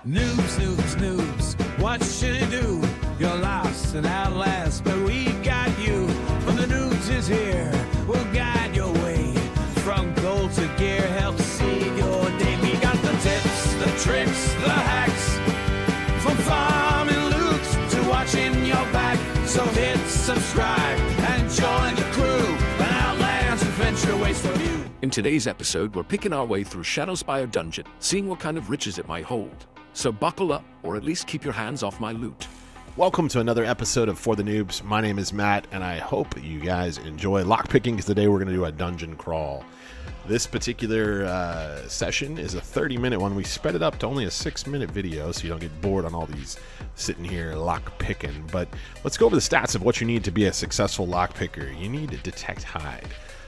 Noobs, noobs, noobs, what should you do? You're lost and outlast, but we got you. From the Noobs is here, we'll guide your way. From gold to gear, help save your day. We got the tips, the tricks, the hacks. From farming loot to watching your back. So hit subscribe and join the crew. An Outlands adventure waits for you. In today's episode, we're picking our way through Shadowspire Dungeon, seeing what kind of riches it might hold. So buckle up, or at least keep your hands off my loot. Welcome to another episode of For the Noobs. My name is Matt, and I hope you guys enjoy lockpicking, because today we're going to do a dungeon crawl. This particular session is a 30-minute one. We sped it up to only a 6-minute video, so you don't get bored on all these sitting here lockpicking. But let's go over the stats of what you need to be a successful lockpicker. You need to detect hide.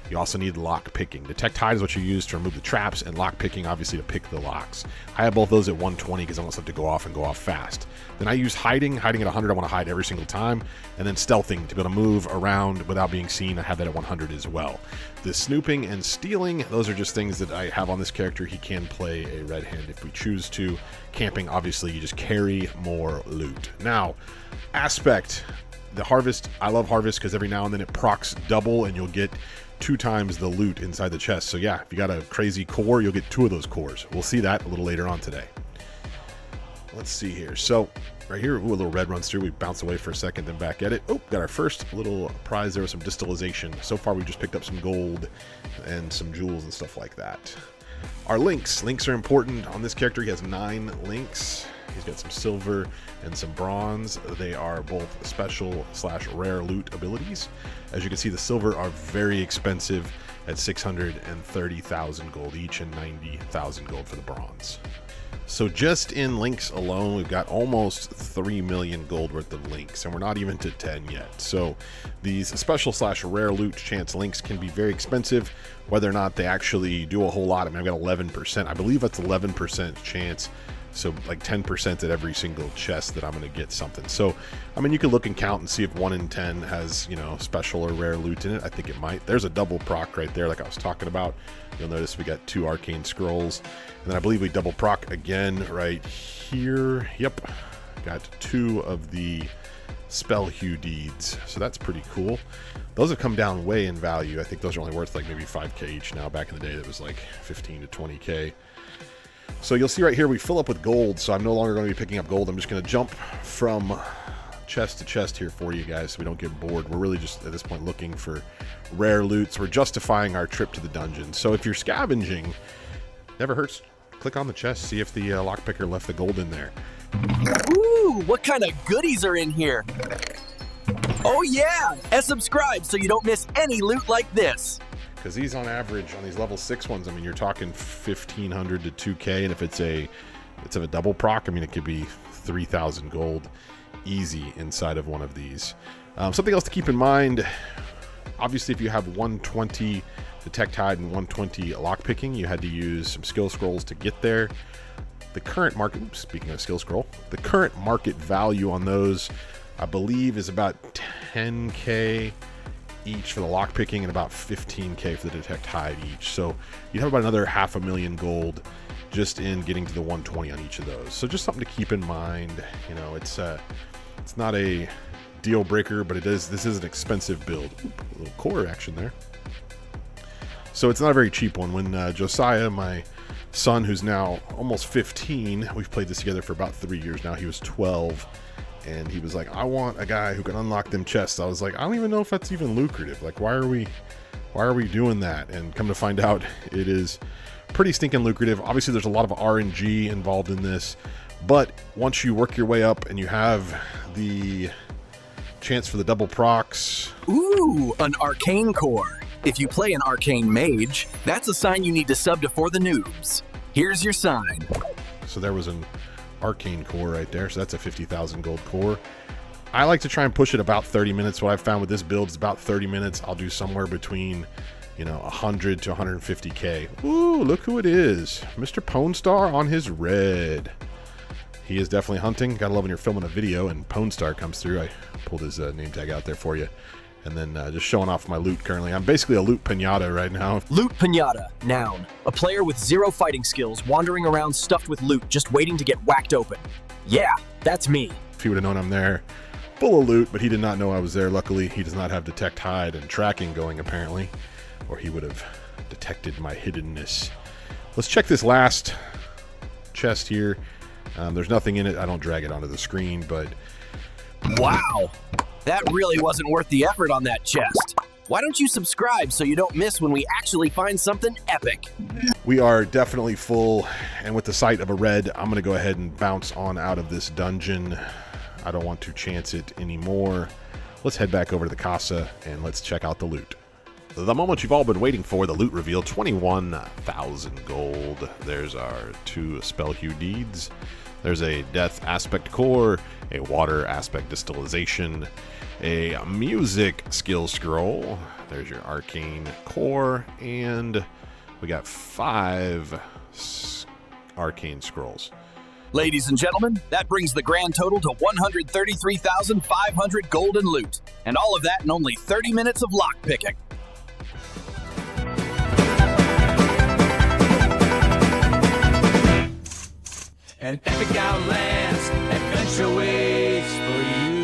You also need lock picking. Detect hide is what you use to remove the traps, and lock picking obviously to pick the locks. I have both those at 120 because I almost have to go off and go off fast. Then I use hiding. Hiding at 100, I want to hide every single time. And then stealthing to be able to move around without being seen. I have that at 100 as well. The snooping and stealing, those are just things that I have on this character. He can play a red hand if we choose to. Camping, obviously, you just carry more loot. Now, aspect. The harvest, I love harvest because every now and then it procs double and you'll get 2 times the loot inside the chest. So yeah, if you got a crazy core, you'll get 2 of those cores. We'll see that a little later on today. Let's see here. So right here, ooh, a little red runs through. We bounce away for a second, then back at it. Oh, got our first little prize there with some distillation. So far, we just picked up some gold and some jewels and stuff like that. Our links. Links are important on this character. He has 9 links. He's got some silver and some bronze. They are both special/rare loot abilities. As you can see, the silver are very expensive at 630,000 gold each and 90,000 gold for the bronze. So just in links alone, we've got almost 3 million gold worth of links, and we're not even to 10 yet. So these special/rare loot chance links can be very expensive, whether or not they actually do a whole lot. I mean, I've got 11%. I believe that's 11% chance. So like 10% at every single chest that I'm going to get something. So, I mean, you can look and count and see if 1 in 10 has, you know, special or rare loot in it. I think it might. There's a double proc right there like I was talking about. You'll notice we got 2 arcane scrolls. And then I believe we double proc again right here. Yep. Got 2 of the spell hue deeds. So that's pretty cool. Those have come down way in value. I think those are only worth like maybe 5k each now. Back in the day, that was like 15 to 20k. So you'll see right here we fill up with gold, so I'm no longer going to be picking up gold. I'm just going to jump from chest to chest here for you guys so we don't get bored. We're really just at this point looking for rare loots. We're justifying our trip to the dungeon. So if you're scavenging, never hurts. Click on the chest, see if the lockpicker left the gold in there. Ooh, what kind of goodies are in here? Oh yeah, and subscribe so you don't miss any loot like this. Because these on average, on these level 6 ones, I mean, you're talking 1,500 to 2k, and if it's a double proc, I mean, it could be 3,000 gold easy inside of one of these. Something else to keep in mind, obviously, if you have 120 detect hide and 120 lockpicking, you had to use some skill scrolls to get there. The current market, oops, speaking of skill scroll, the current market value on those, I believe, is about 10k each for the lockpicking and about 15k for the detect hide each. So you have about another 500,000 gold just in getting to the 120 on each of those. So just something to keep in mind. You know, it's not a deal breaker, but this is an expensive build. Oop, a little core action there. So it's not a very cheap one. When Josiah, my son, who's now almost 15, we've played this together for about 3 years now. He was 12. And he was like, I want a guy who can unlock them chests. I was like, I don't even know if that's even lucrative. Like, why are we doing that? And come to find out, it is pretty stinking lucrative. Obviously, there's a lot of RNG involved in this. But once you work your way up and you have the chance for the double procs. Ooh, an arcane core. If you play an arcane mage, that's a sign you need to sub to For the Noobs. Here's your sign. So there was an arcane core right there, so that's a 50,000 gold core. I like to try and push it about 30 minutes. What I've found with this build is about 30 minutes. I'll do somewhere between, you know, 100 to 150k. Ooh, look who it is, Mr. Pone Star on his red. He is definitely hunting. Gotta love when you're filming a video and Pone Star comes through. I pulled his name tag out there for you. and then just showing off my loot currently. I'm basically a loot pinata right now. Loot pinata, noun. A player with 0 fighting skills wandering around stuffed with loot just waiting to get whacked open. Yeah, that's me. If he would have known I'm there, full of loot, but he did not know I was there. Luckily, he does not have detect hide and tracking going apparently, or he would have detected my hiddenness. Let's check this last chest here. There's nothing in it. I don't drag it onto the screen, but Wow, that really wasn't worth the effort on that chest. Why don't you subscribe so you don't miss when we actually find something epic? we are definitely full, and with the sight of a red, I'm going to go ahead and bounce on out of this dungeon. I don't want to chance it anymore. Let's head back over to the casa, and let's check out the loot. The moment you've all been waiting for, the loot reveal, 21,000 gold. There's our 2 spell hue deeds. There's a death aspect core, a water aspect distillization, a music skill scroll. There's your arcane core, and we got 5 arcane scrolls. Ladies and gentlemen, that brings the grand total to 133,500 golden loot. And all of that in only 30 minutes of lockpicking. An epic Outlands adventure waits for you.